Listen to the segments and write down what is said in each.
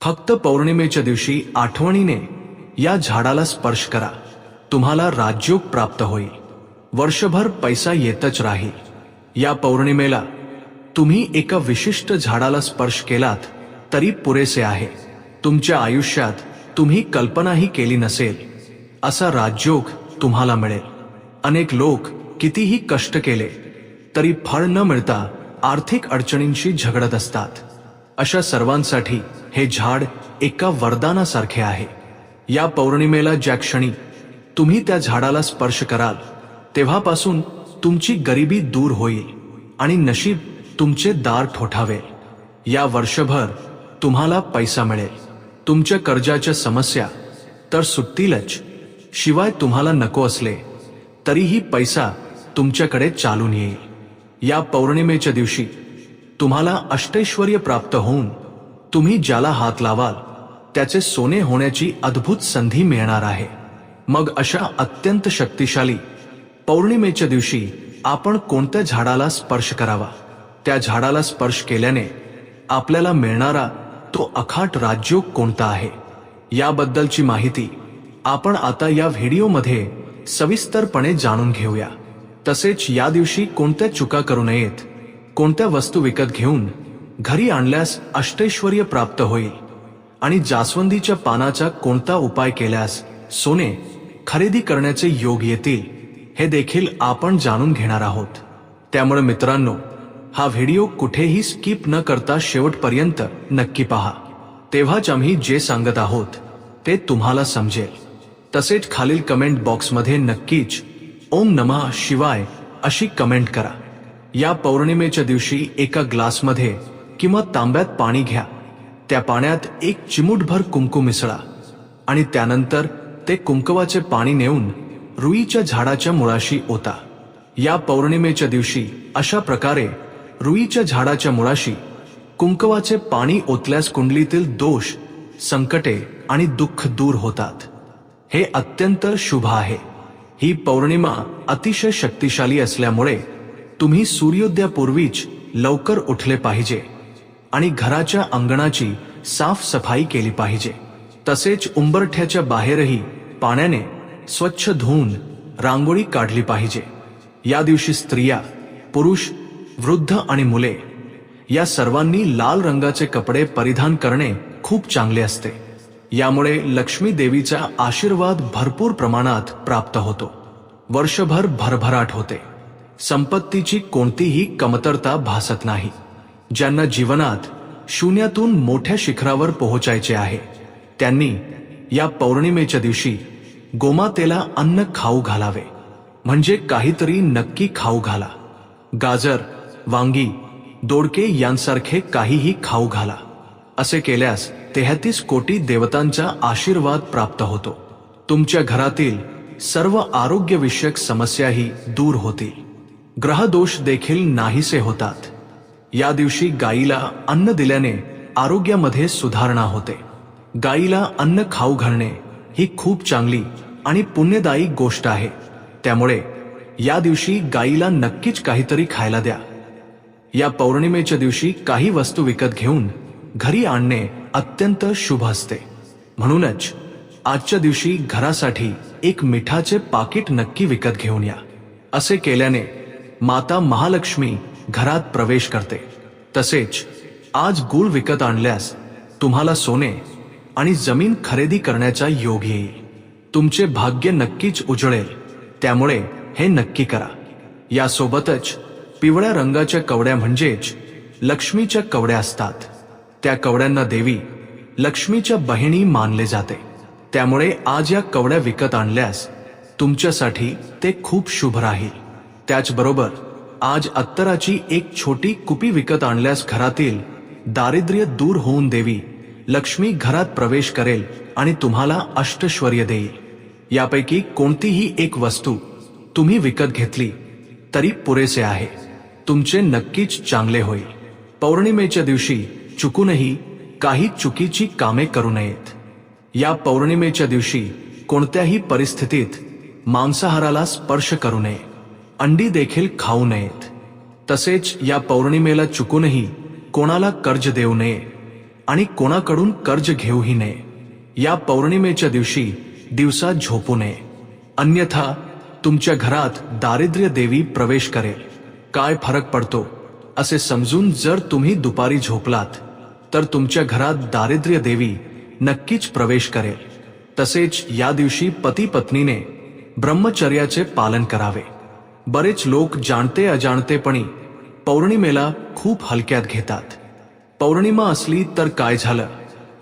फक्त पौर्णिमेच्या दिवशी आठवणीने या झाडाला स्पर्श करा, तुम्हाला राजयोग प्राप्त होईल, वर्षभर पैसा येतच राहील। या पौर्णिमेला तुम्ही एका विशिष्ट झाडाला स्पर्श केलात तरी पुरेसे आहे। तुमच्या आयुष्यात तुम्ही कल्पनाही केली नसेल असा राजयोग तुम्हाला मिळेल। अनेक लोक कितीही कष्ट केले तरी फळ न मिळता आर्थिक अडचणींशी झगडत असतात। अशा सर्वांसाठी हे झाड एका वरदानासारखे आहे। या पौर्णिमेला ज्या क्षणी तुम्ही त्या झाडाला स्पर्श कराल तेव्हापासून तुमची गरिबी दूर होईल आणि नशीब तुमचे दार ठोठावेल। या वर्षभर तुम्हाला पैसा मिळेल, तुमच्या कर्जाच्या समस्या तर सुटतीलच, शिवाय तुम्हाला नको असले तरीही पैसा तुमच्याकडे चालून येईल। या पौर्णिमेच्या दिवशी तुम्हाला अष्टैश्वर्य प्राप्त होऊन तुम्ही ज्याला हात लावाल त्याचे सोने होण्याची अद्भुत संधी मिळणार आहे। मग अशा अत्यंत शक्तिशाली पौर्णिमेच्या दिवशी आपण कोणत्या झाडाला स्पर्श करावा? त्या झाडाला स्पर्श केल्याने आपल्याला मिळणारा तो अखाट राजयोग कोणता आहे याबद्दलची माहिती आपण आता या व्हिडिओमध्ये सविस्तरपणे जाणून घेऊया। तसेच या दिवशी कोणत्या चुका करू नयेत, कोणत्या वस्तू विकत घेऊन घरी आणल्यास अष्टैश्वर्य प्राप्त होईल आणि जास्वंदीच्या पानाचा कोणता उपाय केल्यास सोने खरेदी करण्याचे योग येतील हे देखील आपण जाणून घेणार आहोत। त्यामुळे मित्रांनो, हा व्हिडिओ कुठेही स्किप न करता शेवटपर्यंत नक्की पहा, तेव्हाच आम्ही जे सांगत आहोत ते तुम्हाला समजेल। तसेच खालील कमेंट बॉक्समध्ये नक्कीच ओम नमः शिवाय अशी कमेंट करा। या पौर्णिमेच्या दिवशी एका ग्लासमध्ये किंवा तांब्यात पाणी घ्या, त्या पाण्यात एक चिमूटभर कुंकू मिसळा आणि त्यानंतर ते कुंकवाचे पाणी नेऊन रुईच्या झाडाच्या मुळाशी ओता। या पौर्णिमेच्या दिवशी अशा प्रकारे रुईच्या झाडाच्या मुळाशी कुंकवाचे पाणी ओतल्यास कुंडलीतील दोष, संकटे आणि दुःख दूर होतात। हे अत्यंत शुभ आहे। ही पौर्णिमा अतिशय शक्तिशाली असल्यामुळे तुम्ही सूर्योदयापूर्वीच लवकर उठले पाहिजे आणि घराच्या अंगणाची साफसफाई केली पाहिजे। तसेच उंबरठ्याच्या बाहेरही पाण्याने स्वच्छ धुवून रांगोळी काढली पाहिजे। या दिवशी स्त्रिया, पुरुष, वृद्ध आणि मुले या सर्वांनी लाल रंगाचे कपडे परिधान करणे खूप चांगले असते। यामुळे लक्ष्मी देवीचा आशीर्वाद भरपूर प्रमाणात प्राप्त होतो, वर्षभर भरभराट होते, संपत्तीची कोणतीही कमतरता भासत नाही। ज्यांना जीवनात शून्यातून मोठ्या शिखरावर पोहोचायचे आहे त्यांनी या पौर्णिमेच्या दिवशी गोमातेला अन्न खाऊ घालावे, म्हणजे काहीतरी नक्की खाऊ घाला। गाजर, वांगी, दोडके यांसारखे काहीही खाऊ घाला। असे केल्यास 33 कोटी देवतांचा आशीर्वाद प्राप्त होतो। तुमच्या घरातील सर्व आरोग्यविषयक समस्याही दूर होतील, ग्रहदोष देखील नाहीसे होतात। या दिवशी गायीला अन्न दिल्याने आरोग्यामध्ये सुधारणा होते। गायीला अन्न खाऊ घालणे ही खूप चांगली आणि पुण्यदायी गोष्ट आहे, त्यामुळे या दिवशी गायीला नक्कीच काहीतरी खायला द्या। या पौर्णिमेच्या दिवशी काही वस्तू विकत घेऊन घरी आणणे अत्यंत शुभ असते, म्हणूनच आजच्या दिवशी घरासाठी एक मिठाचे पाकिट नक्की विकत घेऊन या। असे केल्याने माता महालक्ष्मी घरात प्रवेश करते। तसेच आज गूळ विकत आणल्यास तुम्हाला सोने आणि जमीन खरेदी करण्याचा योग येईल, तुमचे भाग्य नक्कीच उजळेल, त्यामुळे हे नक्की करा। यासोबतच पिवळ्या रंगाच्या कवड्या म्हणजेच लक्ष्मीच्या कवड्या असतात, त्या कवड्यांना देवी लक्ष्मीच्या बहिणी मानले जाते, त्यामुळे आज या कवड्या विकत आणल्यास तुमच्यासाठी ते खूप शुभ राहील। त्याचबरोबर आज अत्तराची एक छोटी कुपी विकत आणल्यास घरातील दारिद्र्य दूर होऊन देवी लक्ष्मी घरात प्रवेश करेल आणि तुम्हाला अष्टैश्वर्य देईल। यापैकी कोणतीही एक वस्तू तुम्ही विकत घेतली तरी पुरेसे आहे, तुमचे नक्कीच चांगले होईल। पौर्णिमेच्या दिवशी चुकूनही काही चुकीची कामे करू नयेत। या पौर्णिमेच्या दिवशी कोणत्याही परिस्थितीत मांसाहाराला स्पर्श करू नये, अंडी देखील खाऊ नयेत। तसेच या पौर्णिमेला चुकूनही कोणाला कर्ज देऊ नये आणि कोणाकडून कर्ज घेऊही नये. या पौर्णिमेच्या दिवशी दिवसा झोपू नये, अन्यथा तुमच्या घरात दारिद्र्य देवी प्रवेश करेल. काय फरक पडतो असे समजून जर तुम्ही दुपारी झोपलात तर तुमच्या घरात दारिद्र्य देवी नक्कीच प्रवेश करेल. तसेच या दिवशी पती पत्नीने ब्रह्मचर्याचे पालन करावे. बरेच लोक जाणते अजाणतेपणी पौर्णिमेला खूप हलक्यात घेतात. पौर्णिमा असली तर काय झालं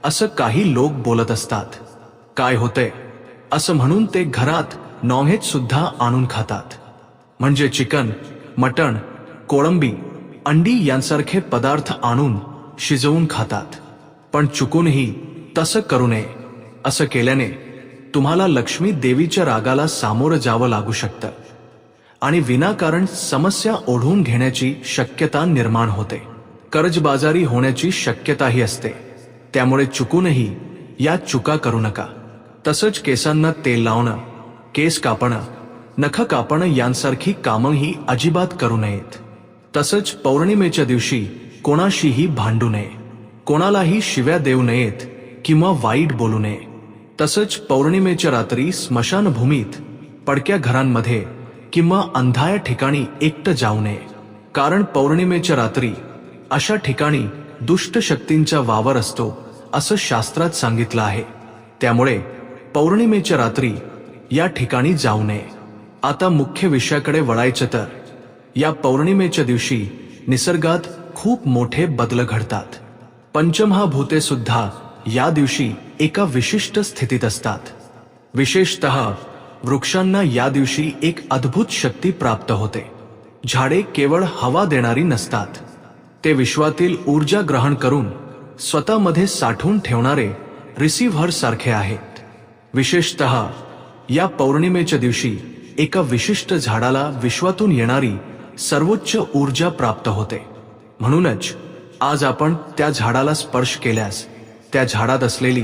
असं काही लोक बोलत असतात. काय होते असं म्हणून ते घरात नॉनव्हेज सुद्धा आणून खातात. म्हणजे चिकन, मटण, कोळंबी, अंडी यांसारखे पदार्थ आणून शिजवून खातात. पण चुकूनही तसं करू नये. असं केल्याने तुम्हाला लक्ष्मी देवीच्या रागाला सामोरं जावं लागू शकतं आणि विनाकारण समस्या ओढून घेण्याची शक्यता निर्माण होते. कर्जबाजारी होण्याची शक्यताही असते. त्यामुळे चुकूनही या चुका करू नका. तसंच केसांना तेल लावणं, केस कापणं, नख कापणं यांसारखी कामंही अजिबात करू नयेत. तसंच पौर्णिमेच्या दिवशी कोणाशीही भांडू नये, कोणालाही शिव्या देऊ नयेत किंवा वाईट बोलू नये. तसंच पौर्णिमेच्या रात्री स्मशानभूमीत, पडक्या घरांमध्ये किंवा अंधाया ठिकाणी एकटं जाऊ नये. कारण पौर्णिमेच्या रात्री अशा ठिकाणी दुष्ट शक्तींचा वावर असतो असं शास्त्रात सांगितलं आहे. त्यामुळे पौर्णिमेच्या रात्री या ठिकाणी जाऊ नये. आता मुख्य विषयाकडे वळायचं तर या पौर्णिमेच्या दिवशी निसर्गात खूप मोठे बदल घडतात. पंचमहाभूते सुद्धा या दिवशी एका विशिष्ट स्थितीत असतात. विशेषतः वृक्षांना या दिवशी एक अद्भुत शक्ती प्राप्त होते. झाडे केवळ हवा देणारी नसतात, ते विश्वातील ऊर्जा ग्रहण करून स्वतःमध्ये साठवून ठेवणारे रिसिव्हर सारखे आहेत. विशेषतः या पौर्णिमेच्या दिवशी एका विशिष्ट झाडाला विश्वातून येणारी सर्वोच्च ऊर्जा प्राप्त होते. म्हणूनच आज आपण त्या झाडाला स्पर्श केल्यास त्या झाडात असलेली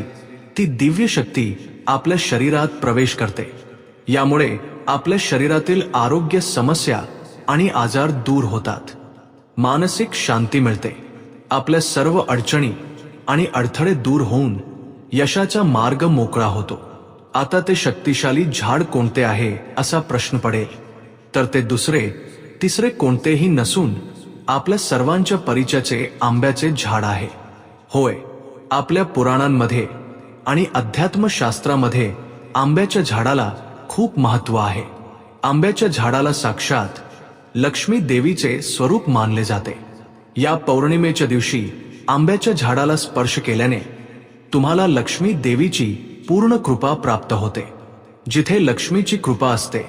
ती दिव्य शक्ती आपल्या शरीरात प्रवेश करते. यामुळे आपल्या शरीरातील आरोग्य समस्या आणि आजार दूर होतात. मानसिक शांती मिळते. आपल्या सर्व अडचणी आणि अडथळे दूर होऊन यशाचा मार्ग मोकळा होतो. आता ते शक्तिशाली झाड कोणते आहे असा प्रश्न पडेल तर ते दुसरे तिसरे कोणतेही नसून आपल्या सर्वांच्या परिचयाचे आंब्याचे झाड आहे. होय, आपल्या पुराणांमध्ये आणि अध्यात्मशास्त्रामध्ये आंब्याच्या झाडाला खूप महत्त्व आहे. आंब्याच्या झाडाला साक्षात लक्ष्मी देवीचे स्वरूप मानले जाते. या पौर्णिमेच्या दिवशी आंब्याच्या झाडाला स्पर्श केल्याने तुम्हाला लक्ष्मी देवीची पूर्ण कृपा प्राप्त होते. जिथे लक्ष्मीची कृपा असते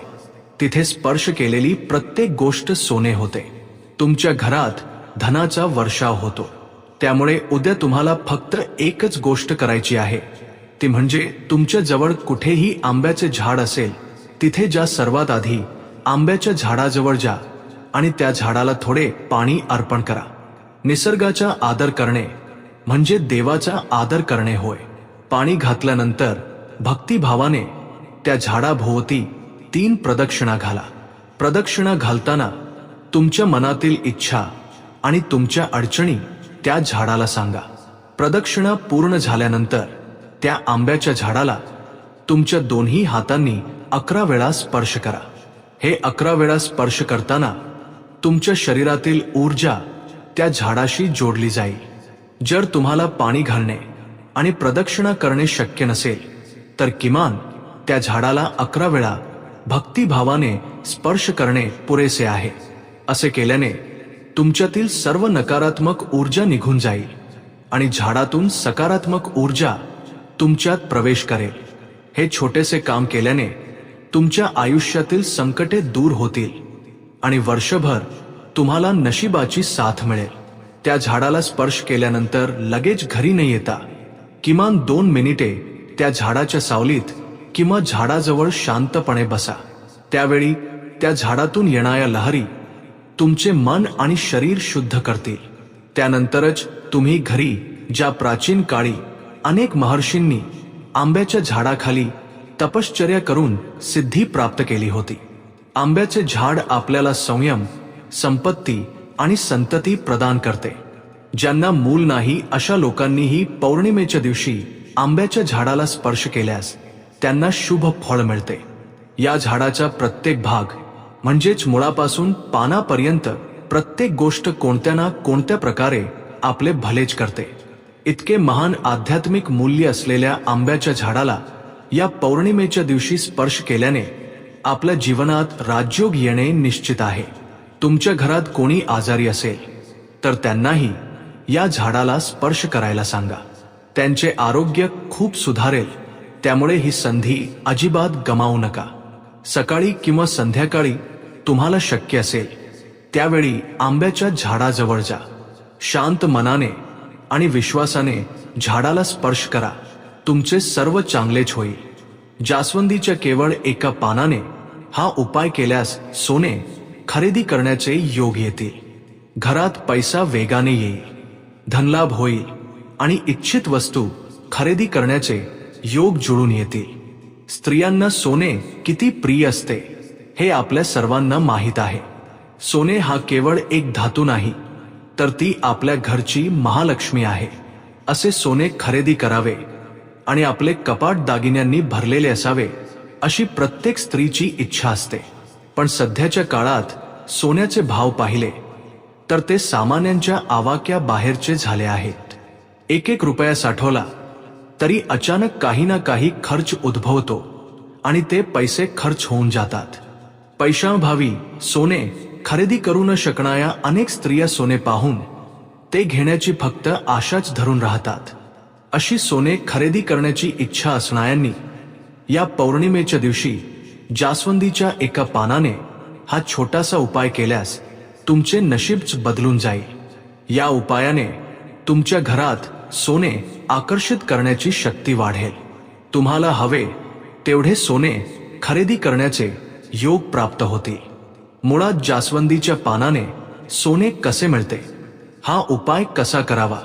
तिथे स्पर्श केलेली प्रत्येक गोष्ट सोने होते. तुमच्या घरात धनाचा वर्षाव होतो. त्यामुळे उद्या तुम्हाला फक्त एकच गोष्ट करायची आहे, ती म्हणजे तुमच्या जवळ कुठेही आंब्याचे झाड असेल तिथे जा, सर्वात आधी आंब्याच्या झाडाजवळ जा आणि त्या झाडाला थोडे पाणी अर्पण करा. निसर्गाचा आदर करणे म्हणजे देवाचा आदर करणे होय. पाणी घातल्यानंतर भक्तिभावाने त्या झाडाभोवती 3 प्रदक्षिणा घाला. प्रदक्षिणा घालताना तुमच्या मनातील इच्छा आणि तुमच्या अडचणी त्या झाडाला सांगा. प्रदक्षिणा पूर्ण झाल्यानंतर त्या आंब्याच्या झाडाला तुमच्या दोन्ही हातांनी 11 वेळा स्पर्श करा. हे 11 वेळा स्पर्श करताना तुमच्या शरीरातील ऊर्जा त्या झाडाशी जोडली जाईल. जर तुम्हाला पाणी घालणे आणि प्रदक्षिणा करणे शक्य नसेल तर किमान त्या झाडाला 11 वेळा भक्तिभावाने स्पर्श करणे पुरेसे आहे. असे केल्याने तुमच्यातील सर्व नकारात्मक ऊर्जा निघून जाईल आणि झाडातून सकारात्मक ऊर्जा तुमच्यात प्रवेश करेल. हे छोटेसे काम केल्याने तुमच्या आयुष्यातील संकटे दूर होतील आणि वर्षभर तुम्हाला नशिबाची साथ मिळेल. त्या झाडाला स्पर्श केल्यानंतर लगेच घरी न येता किमान 2 मिनिटे त्या झाडाच्या सावलीत किंवा झाडाजवळ शांतपणे बसा. त्यावेळी त्या झाडातून येणाऱ्या लहरी तुमचे मन आणि शरीर शुद्ध करतील. त्यानंतरच तुम्ही घरी ज्या प्राचीन काळी अनेक महर्षींनी आंब्याच्या झाडाखाली तपश्चर्या करून सिद्धी प्राप्त केली होती. आंब्याचे झाड आपल्याला संयम, संपत्ती आणि संतती प्रदान करते. ज्यांना मूल नाही अशा लोकांनीही पौर्णिमेच्या दिवशी आंब्याच्या झाडाला स्पर्श केल्यास त्यांना शुभ फळ मिळते. या झाडाचा प्रत्येक भाग म्हणजेच मुळापासून पानापर्यंत प्रत्येक गोष्ट कोणत्या ना कोणत्या प्रकारे आपले भलेच करते. इतके महान आध्यात्मिक मूल्य असलेल्या आंब्याच्या झाडाला या पौर्णिमेच्या दिवशी स्पर्श केल्याने आपल्या जीवनात राजयोग येणे निश्चित आहे. तुमच्या घरात कोणी आजारी असेल तर त्यांनाही या झाडाला स्पर्श करायला सांगा. त्यांचे आरोग्य खूप सुधारेल. त्यामुळे ही संधी अजिबात गमावू नका. सकाळी किंवा संध्याकाळी तुम्हाला शक्य असेल त्यावेळी आंब्याच्या झाडाजवळ जा. शांत मनाने आणि विश्वासाने झाडाला स्पर्श करा. तुमचे सर्व चांगलेच होईल. जास्वंदीच्या केवळ एका पानाने हा उपाय केल्यास सोने खरेदी करण्याचे योग येतील. घरात पैसा वेगाने येईल, धनलाभ होईल आणि इच्छित वस्तू खरेदी करण्याचे योग जुळून येतील. स्त्रियांना सोने किती प्रिय असते हे आपल्या सर्वांना माहीत आहे. सोने हा केवळ एक धातू नाही तर ती आपल्या घरची महालक्ष्मी आहे. असे सोने खरेदी करावे आणि आपले कपाट दागिन्यांनी भरलेले असावे अशी प्रत्येक स्त्रीची इच्छा असते. पण सध्याच्या काळात सोन्याचे भाव पाहिले तर ते सामान्यांच्या आवाक्या बाहेरचे झाले आहेत. एक एक रुपया साठवला तरी अचानक काही ना काही खर्च उद्भवतो आणि ते पैसे खर्च होऊन जातात. पैशांभावी सोने खरेदी करू न शकणाऱ्या अनेक स्त्रिया सोने पाहून ते घेण्याची फक्त आशाच धरून राहतात. अशी सोने खरेदी करण्याची इच्छा असणाऱ्यांनी या पौर्णिमेच्या दिवशी जास्वंदीच्या एका पानाने हा छोटासा उपाय केल्यास तुमचे नशीबच बदलून जाईल. या उपायाने तुमच्या घरात सोने आकर्षित करण्याची शक्ती वाढेल. तुम्हाला हवे तेवढे सोने खरेदी करण्याचे योग प्राप्त होतील. मुळात जास्वंदीच्या पानाने सोने कसे मिळते, हा उपाय कसा करावा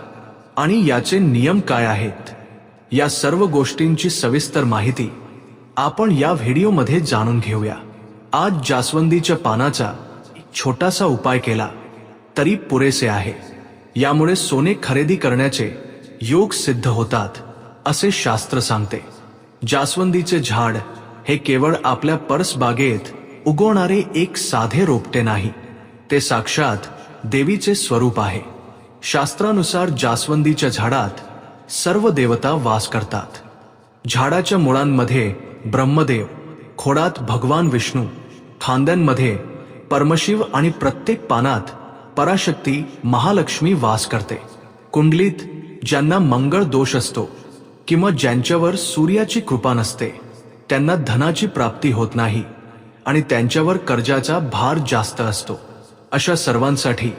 आणि याचे नियम काय आहेत, या सर्व गोष्टींची सविस्तर माहिती आपण या व्हिडिओमध्ये जाणून घेऊया. आज जास्वंदीच्या पानाचा छोटासा उपाय केला तरी पुरेसे आहे. यामुळे सोने खरेदी करण्याचे योग सिद्ध होतात असे शास्त्र सांगते. जास्वंदीचे झाड हे केवळ आपल्या परसबागेत उगवणारे एक साधे रोपटे नाही, ते साक्षात देवीचे स्वरूप आहे. शास्त्रानुसार जास्वंदीच्या झाडात सर्व देवता वास करतात. झाडाच्या मुळांमध्ये ब्रह्मदेव, खोडात भगवान विष्णू, फांद्यांमध्ये परमशिव आणि प्रत्येक पानात पराशक्ती महालक्ष्मी वास करते. कुंडलीत ज्यांना मंगळ दोष असतो किंवा ज्यांच्यावर सूर्याची कृपा नसते त्यांना धनाची प्राप्ती होत नाही आणि त्यांच्यावर कर्जाचा भार जास्त असतो, अशा सर्वांसाठी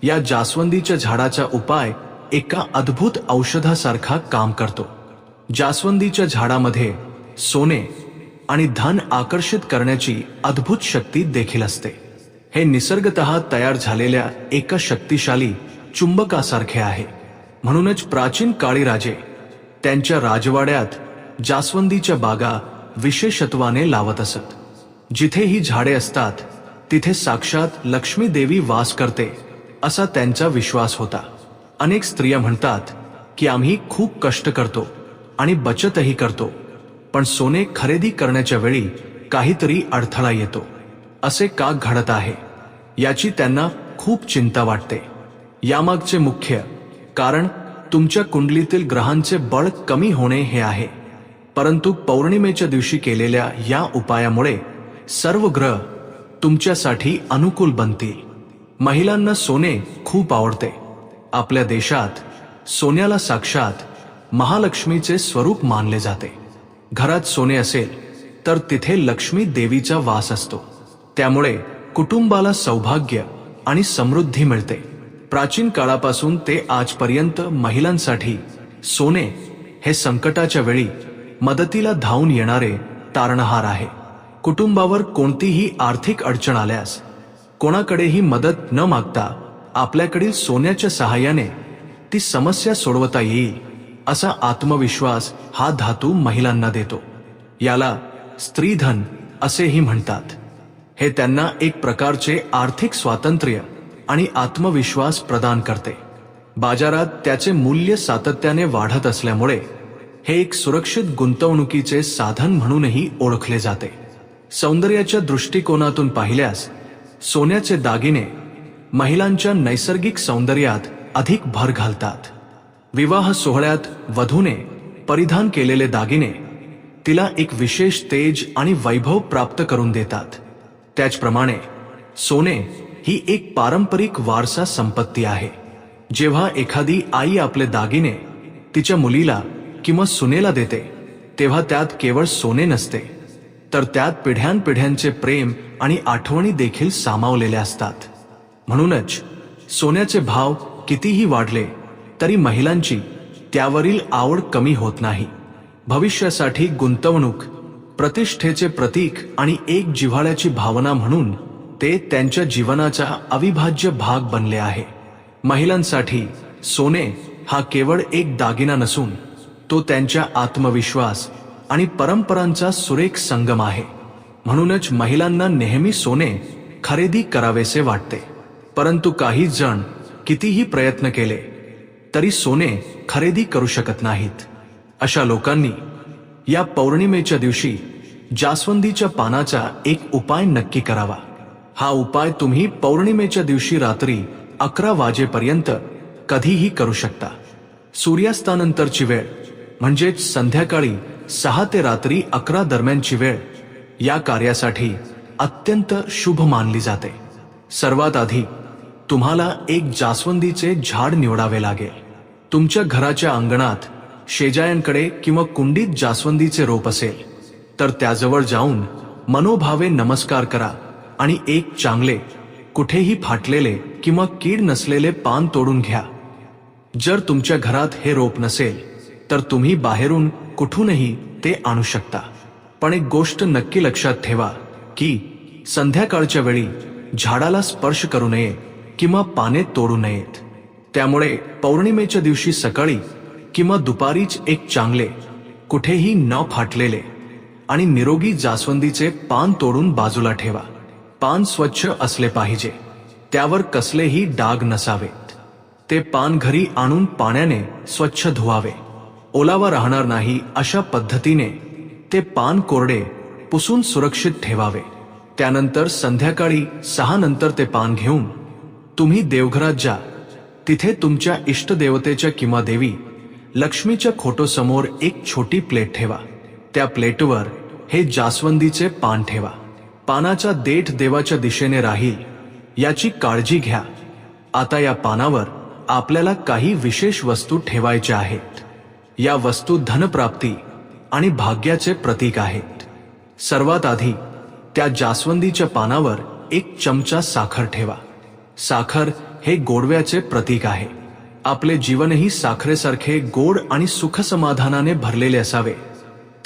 या जास्वंदीच्या झाडाचा उपाय एका अद्भुत औषधासारखा काम करतो. जास्वंदीच्या झाडामध्ये सोने आणि धन आकर्षित करण्याची अद्भुत शक्ती देखील असते. हे निसर्गतः तयार झालेल्या एका शक्तिशाली चुंबकासारखे आहे. म्हणूनच प्राचीन काळी राजे त्यांच्या राजवाड्यात जास्वंदीच्या बागा विशेषत्वाने लावत असत. जिथे ही झाडे असतात तिथे साक्षात लक्ष्मी देवी वास करते असा त्यांचा विश्वास होता. अनेक स्त्रिया म्हणतात की आम्ही खूप कष्ट करतो आणि बचतही करतो, पण सोने खरेदी करण्याच्या वेळी काहीतरी अडथळा येतो. असे का घडत आहे याची त्यांना खूप चिंता वाटते. यामागचे मुख्य कारण तुमच्या कुंडलीतील ग्रहांचे बळ कमी होणे हे आहे. परंतु पौर्णिमेच्या दिवशी केलेल्या या उपायामुळे सर्व ग्रह तुमच्यासाठी अनुकूल बनतील. महिलांना सोने खूप आवडते. आपल्या देशात सोन्याला साक्षात महालक्ष्मीचे स्वरूप मानले जाते. घरात सोने असेल तर तिथे लक्ष्मी देवीचा वास असतो. त्यामुळे कुटुंबाला सौभाग्य आणि समृद्धी मिळते. प्राचीन काळापासून ते आजपर्यंत महिलांसाठी सोने हे संकटाच्या वेळी मदतीला धावून येणारे तारणहार आहे. कुटुंबावर कोणतीही आर्थिक अडचण आल्यास कोणाकडेही मदत न मागता आपल्याकडील सोन्याच्या सहाय्याने ती समस्या सोडवता येईल असा आत्मविश्वास हा धातू महिलांना देतो. याला स्त्रीधन असेही म्हणतात. हे त्यांना एक प्रकारचे आर्थिक स्वातंत्र्य आणि आत्मविश्वास प्रदान करते. बाजारात त्याचे मूल्य सातत्याने वाढत असल्यामुळे हे एक सुरक्षित गुंतवणुकीचे साधन म्हणूनही ओळखले जाते. सौंदर्याच्या दृष्टिकोनातून पाहिल्यास सोन्याचे दागिने महिलांच्या नैसर्गिक सौंदर्यात अधिक भर घालतात. विवाह सोहळ्यात वधूने परिधान केलेले दागिने तिला एक विशेष तेज आणि वैभव प्राप्त करून देतात. त्याचप्रमाणे सोने ही एक पारंपरिक वारसा संपत्ती आहे. जेव्हा एखादी आई आपले दागिने तिच्या मुलीला किंवा सुनेला देते तेव्हा त्यात केवळ सोने नसते, तर त्यात पिढ्यानपिढ्यांचे प्रेम आणि आठवणी देखील सामावलेल्या असतात. म्हणूनच सोन्याचे भाव कितीही वाढले तरी महिलांची त्यावरील आवड कमी होत नाही. भविष्यासाठी गुंतवणूक प्रतिष्ठेचे प्रतीक आणि एक जिव्हाळ्याची भावना म्हणून ते त्यांच्या जीवनाचा अविभाज्य भाग बनले आहे. महिलांसाठी सोने हा केवळ एक दागिना नसून तो त्यांच्या आत्मविश्वास आणि परंपरांचा सुरेख संगम आहे. म्हणूनच महिलांना नेहमी सोने खरेदी करावेसे वाटते. परंतु काही जण कितीही प्रयत्न केले तरी सोने खरेदी करू शकत नाहीत. अशा लोकांनी या पौर्णिमेच्या दिवशी जास्वंदीच्या पानाचा एक उपाय नक्की करावा. हा उपाय तुम्ही पौर्णिमेच्या दिवशी रात्री 11 वाजेपर्यंत कधीही करू शकता. सूर्यास्तानंतरची वेळ म्हणजेच संध्याकाळी 6 ते रात्री 11 दरम्यानची वेळ या कार्यासाठी अत्यंत शुभ मानली जाते. सर्वात आधी तुम्हाला एक जास्वंदीचे झाड निवडावे लागेल. तुमच्या घराच्या अंगणात शेजाऱ्यांकडे किंवा कुंडीत जास्वंदीचे रोप असेल तर त्याजवळ जाऊन मनोभावे नमस्कार करा आणि एक चांगले, कुठेही फाटलेले किंवा कीड नसलेले पान तोडून घ्या. जर तुमच्या घरात हे रोप नसेल तर तुम्ही बाहेरून कुठूनही ते आणू शकता. पण एक गोष्ट नक्की लक्षात ठेवा की संध्याकाळच्या वेळी झाडाला स्पर्श करू नये किंवा पाने तोडू नयेत. त्यामुळे पौर्णिमेच्या दिवशी सकाळी किंवा दुपारीच एक चांगले, कुठेही न फाटलेले आणि निरोगी जास्वंदीचे पान तोडून बाजूला ठेवा. पान स्वच्छ असले पाहिजे, त्यावर कसलेही डाग नसावेत. ते पान घरी आणून पाण्याने स्वच्छ धुवावे. ओलावा राहणार नाही अशा पद्धतीने ते पान कोरडे पुसून सुरक्षित ठेवावे. त्यानंतर संध्याकाळी 6 नंतर ते पान घेऊन तुम्ही देवघरात जा. तिथे तुमच्या इष्टदेवतेच्या किंवा देवी लक्ष्मीच्या फोटोसमोर एक छोटी प्लेट ठेवा. त्या प्लेटवर हे जास्वंदीचे पान ठेवा. पानाचा देठ देवाच्या दिशेने राहील याची काळजी घ्या. आता या पानावर आपल्याला काही विशेष वस्तू ठेवायच्या आहेत. या वस्तू धनप्राप्ती आणि भाग्याचे प्रतीक आहेत. सर्वात आधी त्या जास्वंदीच्या पानावर 1 चमचा साखर ठेवा. साखर हे गोडव्याचे प्रतीक आहे. आपले जीवनही साखरेसारखे गोड आणि सुखसमाधानाने भरलेले असावे.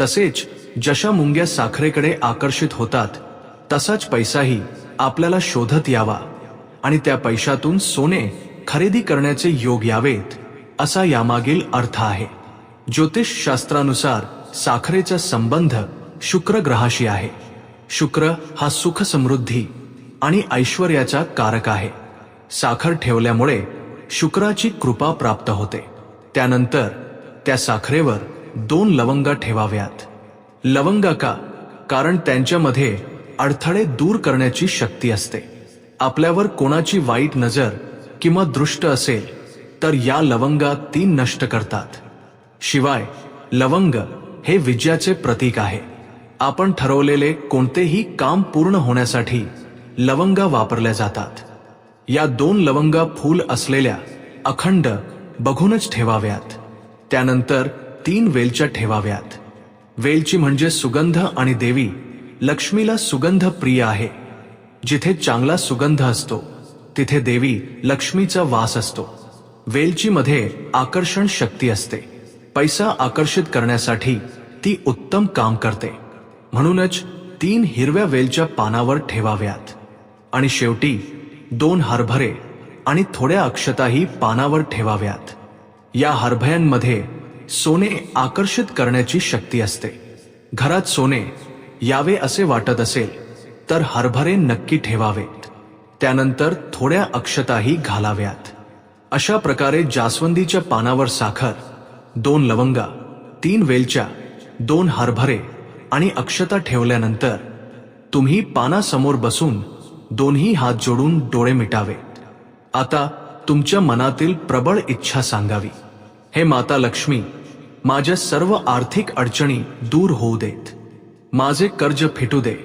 तसेच जशा मुंग्या साखरेकडे आकर्षित होतात तसाच पैसाही आपल्याला शोधत यावा आणि त्या पैशातून सोने खरेदी करण्याचे योग यावेत, असा यामागील अर्थ आहे. ज्योतिषशास्त्रानुसार साखरेचा संबंध शुक्र ग्रहाशी आहे. शुक्र हा सुख, समृद्धी आणि ऐश्वर्याचा कारक आहे. साखर ठेवल्यामुळे शुक्राची कृपा प्राप्त होते. त्यानंतर त्या साखरेवर 2 लवंगा ठेवाव्यात. लवंगा का? कारण त्यांच्यामध्ये अडथळे दूर करण्याची शक्ती असते. आपल्यावर कोणाची वाईट नजर किंवा दृष्ट असेल तर या लवंगा ती नष्ट करतात. शिवाय लवंग हे विजयाचे प्रतीक आहे. आपण ठरवलेले कोणतेही काम पूर्ण होण्यासाठी लवंगा वापरल्या जातात. या 2 लवंगा फूल असलेल्या अखंड बघूनच ठेवाव्यात. त्यानंतर 3 वेलच्या ठेवाव्यात. वेलची म्हणजे सुगंध आणि देवी लक्ष्मीला सुगंध प्रिय आहे. जिथे चांगला सुगंध असतो तिथे देवी लक्ष्मीचा वास असतो. वेलचीमध्ये आकर्षण शक्ती असते. पैसा आकर्षित करण्यासाठी ती उत्तम काम करते. म्हणूनच 3 हिरव्या वेलच्या पानावर ठेवाव्यात. आणि शेवटी 2 हरभरे आणि थोड्या अक्षताही पानावर ठेवाव्यात. या हरभऱ्यांमध्ये सोने आकर्षित करण्याची शक्ती असते. घरात सोने यावे असे वाटत असेल तर हरभरे नक्की ठेवावेत. त्यानंतर थोड्या अक्षताही घालाव्यात. अशा प्रकारे जास्वंदीच्या पानावर साखर, 2 लवंगा, 3 वेलच्या, 2 हरभरे आणि अक्षता ठेवल्यानंतर तुम्ही पानासमोर बसून दोन्ही हात जोडून डोळे मिटावे. आता तुमच्या मनातील प्रबळ इच्छा सांगावी. हे माता लक्ष्मी, माझ्या सर्व आर्थिक अडचणी दूर होऊ देत, माझे कर्ज फिटू दे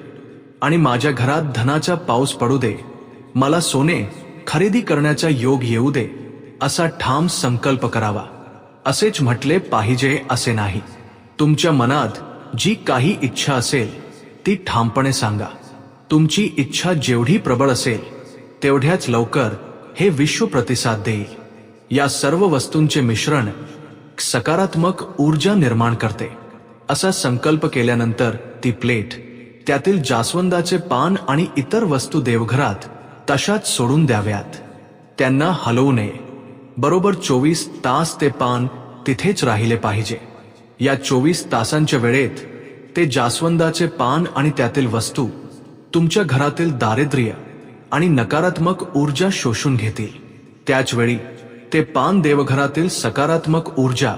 आणि माझ्या घरात धनाचा पाऊस पडू दे, मला सोने खरेदी करण्याचा योग येऊ दे, असा ठाम संकल्प करावा. असेच म्हटले पाहिजे असे नाही. तुमच्या मनात जी काही इच्छा असेल ती ठामपणे सांगा. तुमची इच्छा जेवढी प्रबळ असेल तेवढ्याच लवकर हे विश्व प्रतिसाद देईल. या सर्व वस्तूंचे मिश्रण सकारात्मक ऊर्जा निर्माण करते. असा संकल्प केल्यानंतर ती प्लेट, त्यातील जास्वंदाचे पान आणि इतर वस्तू देवघरात तशाच सोडून द्याव्यात. त्यांना हलवू नये. बरोबर 24 तास ते पान तिथेच राहिले पाहिजे. या 24 तासांच्या वेळेत ते जास्वंदाचे पान आणि त्यातील वस्तू तुमच्या घरातील दारिद्र्य आणि नकारात्मक ऊर्जा शोषून घेतील. त्याच वेळी ते पान देवघरातील सकारात्मक ऊर्जा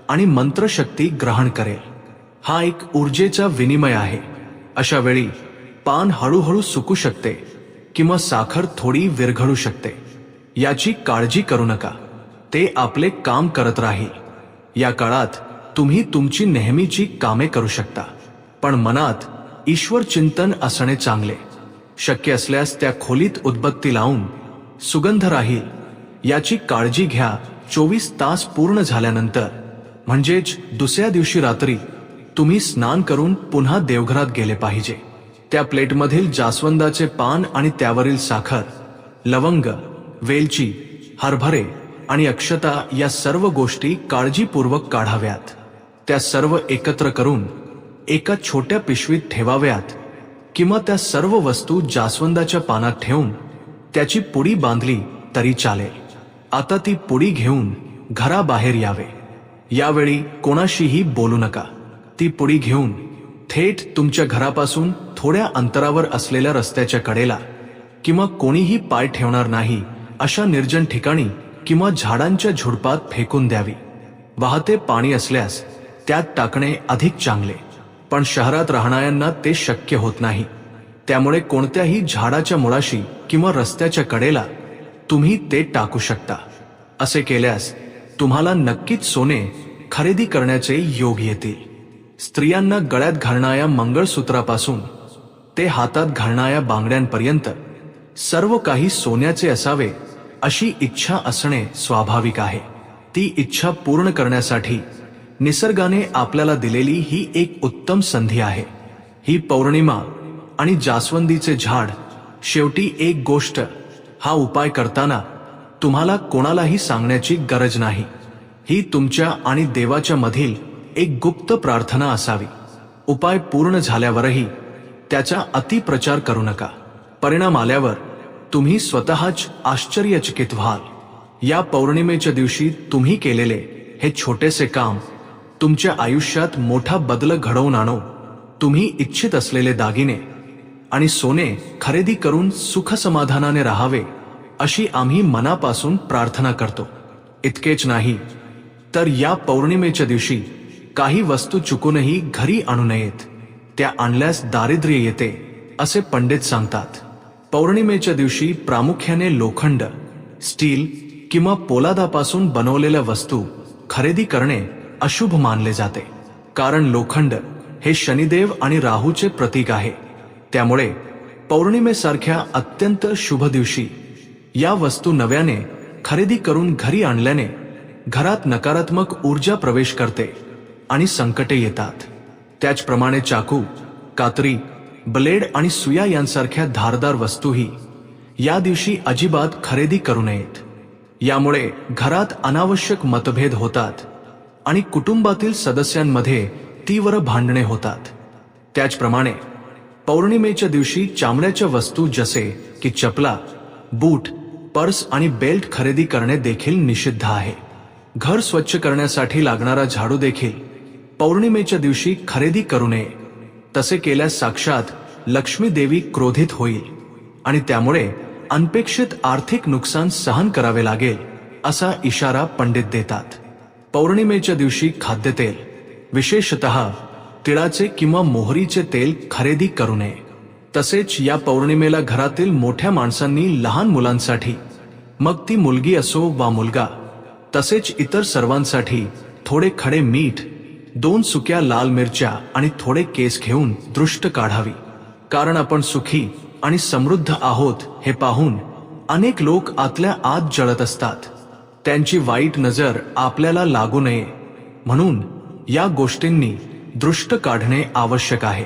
आणि मंत्रशक्ती ग्रहण करेल. हा एक ऊर्जेचा विनिमय आहे. अशा वेळी पान हळूहळू सुकू शकते किंवा साखर थोडी विरघळू शकते. याची काळजी करू नका. ते आपले काम करत राहील. या काळात तुम्ही तुमची नेहमीची कामे करू शकता, पण मनात ईश्वर चिंतन असणे चांगले. शक्य असल्यास त्या खोलीत उदबत्ती लावून सुगंध राहील याची काळजी घ्या. 24 तास पूर्ण झाल्यानंतर म्हणजेच दुसऱ्या दिवशी रात्री तुम्ही स्नान करून पुन्हा देवघरात गेले पाहिजे. त्या प्लेटमधील जास्वंदाचे पान आणि त्यावरील साखर, लवंग, वेलची, हरभरे आणि अक्षता या सर्व गोष्टी काळजीपूर्वक काढाव्यात. त्या सर्व एकत्र करून एका छोट्या पिशवीत ठेवाव्यात किंवा त्या सर्व वस्तू जास्वंदाच्या पानात ठेवून त्याची पुडी बांधली तरी चालेल. आता ती पुडी घेऊन घराबाहेर यावे. यावेळी कोणाशीही बोलू नका. ती पुडी घेऊन थेट तुमच्या घरापासून थोड्या अंतरावर असलेल्या रस्त्याच्या कडेला किंवा कोणीही पाय ठेवणार नाही अशा निर्जन ठिकाणी किंवा झाडांच्या झुडपात फेकून द्यावी. वाहते पाणी असल्यास त्यात टाकणे अधिक चांगले, पण शहरात राहणाऱ्यांना ते शक्य होत नाही. त्यामुळे कोणत्याही झाडाच्या मुळाशी किंवा रस्त्याच्या कडेला तुम्ही ते टाकू शकता. असे केल्यास तुम्हाला नक्कीच सोने खरेदी करण्याचे योग येतील. स्त्रियांना गळ्यात घालणाऱ्या मंगळसूत्रापासून ते हातात घालणाऱ्या बांगड्यांपर्यंत सर्व काही सोन्याचे असावे अशी इच्छा असणे स्वाभाविक आहे. ती इच्छा पूर्ण करण्यासाठी निसर्गाने आपल्याला दिलेली ही एक उत्तम संधी आहे. ही पौर्णिमा आणि जास्वंदीचे झाड. शेवटी एक गोष्ट, हा उपाय करताना तुम्हाला कोणालाही सांगण्याची गरज नाही. ही तुमच्या आणि देवाच्या मधील एक गुप्त प्रार्थना असावी. उपाय पूर्ण झाल्यावरही त्याचा अतिप्रचार करू नका. परिणाम आल्यावर तुम्ही स्वतःच आश्चर्यचकित व्हाल. या पौर्णिमेच्या दिवशी तुम्ही केलेले हे छोटेसे काम तुमच्या आयुष्यात मोठा बदल घडवून आणो. तुम्ही इच्छित असलेले दागिने आणि सोने खरेदी करून सुखसमाधानाने राहावे अशी आम्ही मनापासून प्रार्थना करतो. इतकेच नाही तर या पौर्णिमेच्या दिवशी काही वस्तू चुकूनही घरी आणू नयेत. त्या आणल्यास दारिद्र्य येते असे पंडित सांगतात. पौर्णिमेच्या दिवशी प्रामुख्याने लोखंड, स्टील किंवा पोलादापासून बनवलेल्या वस्तू खरेदी करणे अशुभ मानले जाते. कारण लोखंड हे शनिदेव आणि राहूचे प्रतीक आहे. त्यामुळे पौर्णिमेसारख्या अत्यंत शुभ दिवशी या वस्तू नव्याने खरेदी करून घरी आणल्याने घरात नकारात्मक ऊर्जा प्रवेश करते आणि संकटे येतात. त्याचप्रमाणे चाकू, कात्री, ब्लेड आणि सुया यांसारख्या धारदार वस्तूही या दिवशी अजिबात खरेदी करू नयेत. यामुळे घरात अनावश्यक मतभेद होतात आणि कुटुंबातील सदस्यांमध्ये तीव्र भांडणे होतात. त्याचप्रमाणे पौर्णिमेच्या दिवशी चामड्याच्या वस्तू जसे की चपला, बूट, पर्स आणि बेल्ट खरेदी करणे देखील निषिद्ध आहे. घर स्वच्छ करण्यासाठी लागणारा झाडू देखील पौर्णिमेच्या दिवशी खरेदी करू नये. तसे केल्यास साक्षात लक्ष्मी देवी क्रोधित होईल आणि त्यामुळे अनपेक्षित आर्थिक नुकसान सहन करावे लागेल असा इशारा पंडित देतात. पौर्णिमेच्या दिवशी खाद्यतेल, विशेषतः तिळाचे किंवा मोहरीचे तेल खरेदी करू नये. तसेच या पौर्णिमेला घरातील मोठ्या माणसांनी लहान मुलांसाठी, मग ती मुलगी असो वा मुलगा, तसेच इतर सर्वांसाठी थोडे खडे मीठ, 2 सुक्या लाल मिरच्या आणि थोडे केस घेऊन दृष्ट काढावी. कारण आपण सुखी आणि समृद्ध आहोत हे पाहून अनेक लोक आतल्या आत जळत असतात. त्यांची वाईट नजर आपल्याला लागू नये म्हणून या गोष्टींनी दृष्ट काढणे आवश्यक आहे.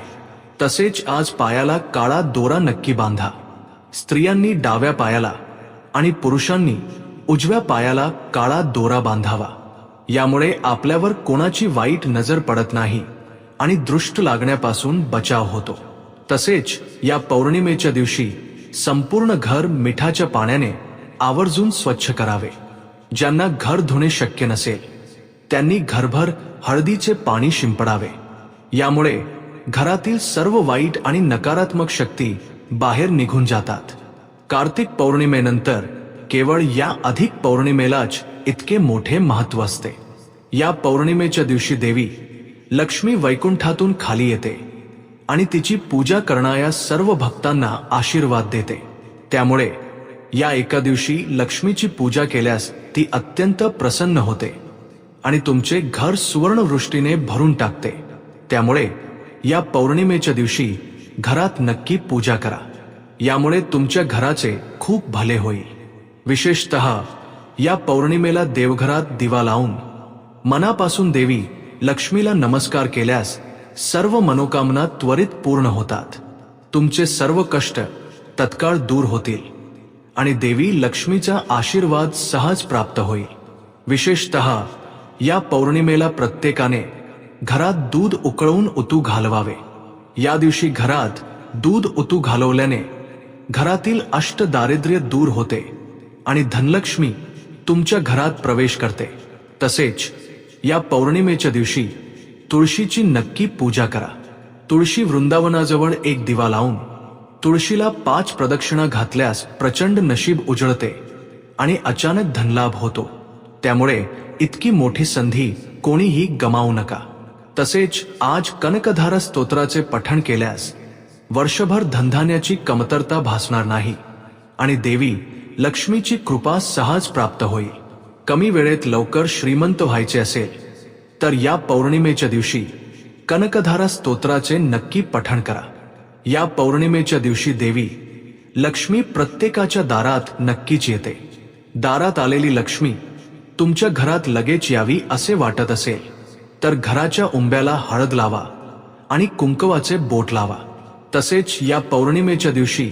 तसेच आज पायाला काळा दोरा नक्की बांधा. स्त्रियांनी डाव्या पायाला आणि पुरुषांनी उजव्या पायाला काळा दोरा बांधावा. यामुळे आपल्यावर कोणाची वाईट नजर पडत नाही आणि दृष्ट लागण्यापासून बचाव होतो. तसेच या पौर्णिमेच्या दिवशी संपूर्ण घर मिठाच्या पाण्याने आवर्जून स्वच्छ करावे. ज्यांना घर धुणे शक्य नसेल त्यांनी घरभर हळदीचे पाणी शिंपडावे. यामुळे घरातील सर्व वाईट आणि नकारात्मक शक्ती बाहेर निघून जातात. कार्तिक पौर्णिमेनंतर केवळ या अधिक पौर्णिमेलाच इतके मोठे महत्त्व असते. या पौर्णिमेच्या दिवशी देवी लक्ष्मी वैकुंठातून खाली येते आणि तिची पूजा करणाऱ्या सर्व भक्तांना आशीर्वाद देते. त्यामुळे या एका दिवशी लक्ष्मीची पूजा केल्यास ती अत्यंत प्रसन्न होते आणि तुमचे घर सुवर्णवृष्टीने भरून टाकते. त्यामुळे या पौर्णिमेच्या दिवशी घरात नक्की पूजा करा. यामुळे तुमच्या घराचे खूप भले होईल. विशेषतः या पौर्णिमेला देवघरात दिवा लावून मनापासून देवी लक्ष्मीला नमस्कार केल्यास सर्व मनोकामना त्वरित पूर्ण होतात. तुमचे सर्व कष्ट तत्काळ दूर होतील आणि देवी लक्ष्मीचा आशीर्वाद सहज प्राप्त होईल. विशेषतः या पौर्णिमेला प्रत्येकाने घरात दूध उकळून उतू घालवावे. या दिवशी घरात दूध उतू घालवल्याने घरातील अष्ट दारिद्र्य दूर होते आणि धनलक्ष्मी तुमच्या घरात प्रवेश करते. तसेच या पौर्णिमेच्या दिवशी तुळशीची नक्की पूजा करा. तुळशी वृंदावनाजवळ एक दिवा लावून तुळशीला 5 प्रदक्षिणा घातल्यास प्रचंड नशीब उजळते आणि अचानक धनलाभ होतो. त्यामुळे इतकी मोठी संधी कोणीही गमावू नका. तसेच आज कनकधारा स्तोत्राचे पठण केल्यास वर्षभर धनधान्याची कमतरता भासणार नाही आणि देवी लक्ष्मीची कृपा सहज प्राप्त होईल. कमी वेळेत लवकर श्रीमंत व्हायचे असेल तर या पौर्णिमेच्या दिवशी कनकधारा स्तोत्राचे नक्की पठण करा. या पौर्णिमेच्या दिवशी देवी लक्ष्मी प्रत्येकाच्या दारात नक्कीच येते. दारात आलेली लक्ष्मी तुमच्या घरात लगेच यावी असे वाटत असेल तर घराच्या उंब्याला हळद लावा आणि कुंकवाचे बोट लावा. तसेच या पौर्णिमेच्या दिवशी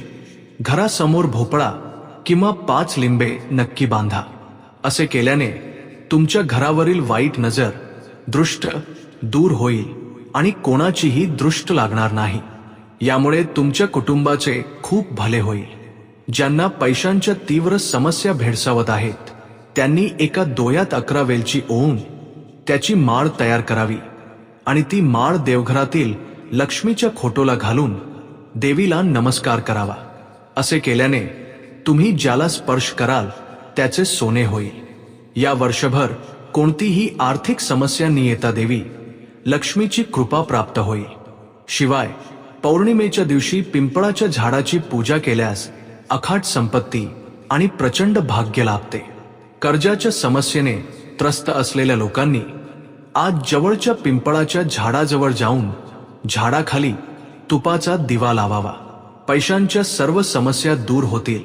घरासमोर भोपळा किंवा 5 लिंबे नक्की बांधा. असे केल्याने तुमच्या घरावरील वाईट नजर, दृष्ट दूर होईल आणि कोणाचीही दृष्ट लागणार नाही. यामुळे तुमच्या कुटुंबाचे खूप भले होईल. ज्यांना पैशांच्या तीव्र समस्या भेडसावत आहेत त्यांनी एका दोयात 11 वेलची ओवून त्याची माळ तयार करावी आणि ती माळ देवघरातील लक्ष्मीच्या खोटोला घालून देवीला नमस्कार करावा. असे केल्याने तुम्ही ज्याला स्पर्श कराल त्याचे सोने होईल. या वर्षभर कोणतीही आर्थिक समस्या न येता देवी लक्ष्मीची कृपा प्राप्त होईल. शिवाय पौर्णिमेच्या दिवशी पिंपळाच्या झाडाची पूजा केल्यास अखाट संपत्ती आणि प्रचंड भाग्य लाभते. कर्जाच्या समस्येने त्रस्त असलेल्या लोकांनी आज जवळच्या पिंपळाच्या झाडाजवळ जाऊन झाडाखाली तुपाचा दिवा लावावा. पैशांच्या सर्व समस्या दूर होतील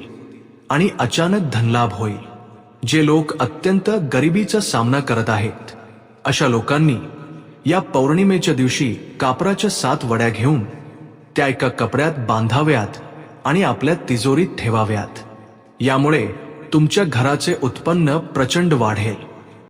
आणि अचानक धनलाभ होईल. जे लोक अत्यंत गरिबीचा सामना करत आहेत अशा लोकांनी या पौर्णिमेच्या दिवशी कापराच्या 7 वड्या घेऊन त्या एका कपड्यात बांधाव्यात आणि आपल्या तिजोरीत ठेवाव्यात. यामुळे तुमच्या घराचे उत्पन्न प्रचंड वाढेल.